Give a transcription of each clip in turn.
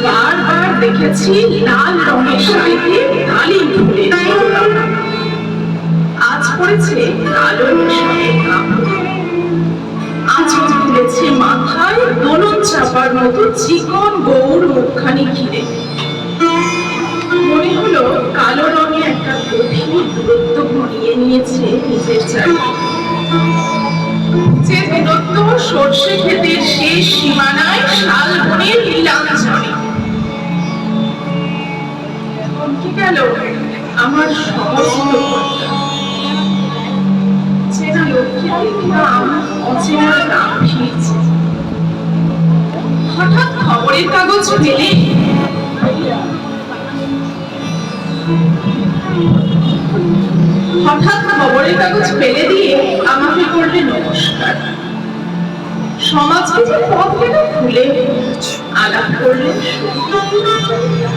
বারবার দেখেছি লাল রঙের শাড়িতে কালি ফুলের তোড়া। আজ পড়েছে কালো রেশমের কাপড়। আঁচল তুলেছে মাথায় দোলন চাপার মতো চিকন গৌর মুখখানি ঘিরে। মনে হলো কালো রঙে একটা গভীর দূরত্ব ঘনিয়ে নিয়েছে নিজের চারিদিকে। যে দূরত্ব সর্ষে ক্ষেতের শেষ সীমানায় শালবনের নীলাঞ্জনে। থমকে গেল আমার সমস্ত চেনা লোককে দেখলাম অচেনা নাম ফিরছে। হঠাৎ খবরের কাগজ পেলে ফেলে দিয়ে আমাকে করলে নমস্কার। সমাজকে যে পথ কেন খুলে আলাপ করলেন।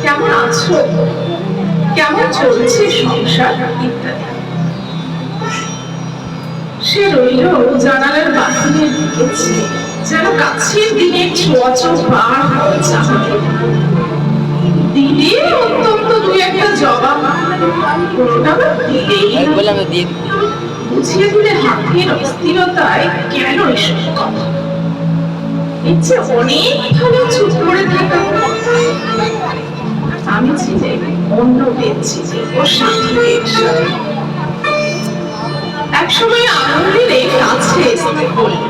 কেমন আছো, কেমন চলছে সংসার ইত্যাদি। সে রইল জানালার বাহিরের দিকে যেন কাছের দিনের ছোঁয়াচোখ বার হওয়া চাহতে। দিলে অত্যন্ত দুই একটা জবাব, বুঝিয়ে দিলে হাতের অস্থিরতায় কেন এসব কথা। ইচ্ছে অনেক ভালো চুপ করে থাকা। আমি ছিলে অন্য পেয়েছি যে ওর সাথীদের সাথে একসময় আনন্দের কাছে এসে বলল,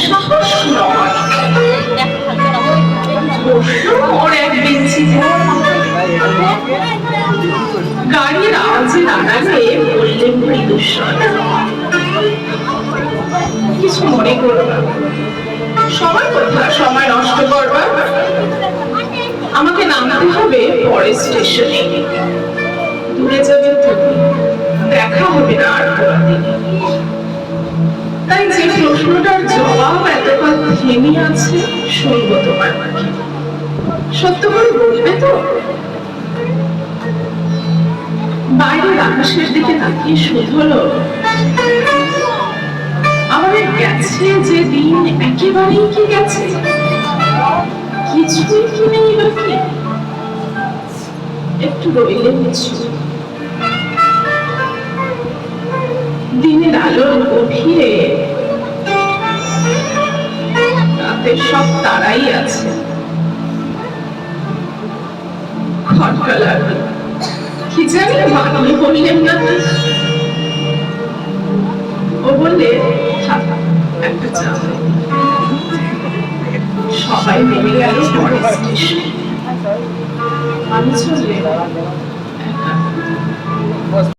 সাহস নয়। ওর এক বেঞ্চিতে গাড়ির আওয়াজে নাড়ালে বললেন মৃদুস্বর, কিছু মনে করো না, সময় কথা সময় নষ্ট করবার। আমাকে নামতে হবে পরের স্টেশনে। দূরে যাবে তুমি, দেখা হবে না আর কোনদিন। তাই যে প্রশ্নটার জবাব এতকাল থেমে আছে শুনব তোমার মুখে। সত্য করে বলবে তো? বাইরের আকাশের দিকে তাকিয়ে শুধলো, আমাদের গেছে যে দিন একেবারেই কি গেছে, কিছুই কি নেই বাকি। একটু রইলে কিছু দিনের আলোর গভীরে রাতের সব তারাই আছে। খটকা লাগলো, কি জানি বানিয়ে বললেন না। ও বললে একটা চা। সবাই নেমে গেল পরের স্টেশন। আমি চলে একা।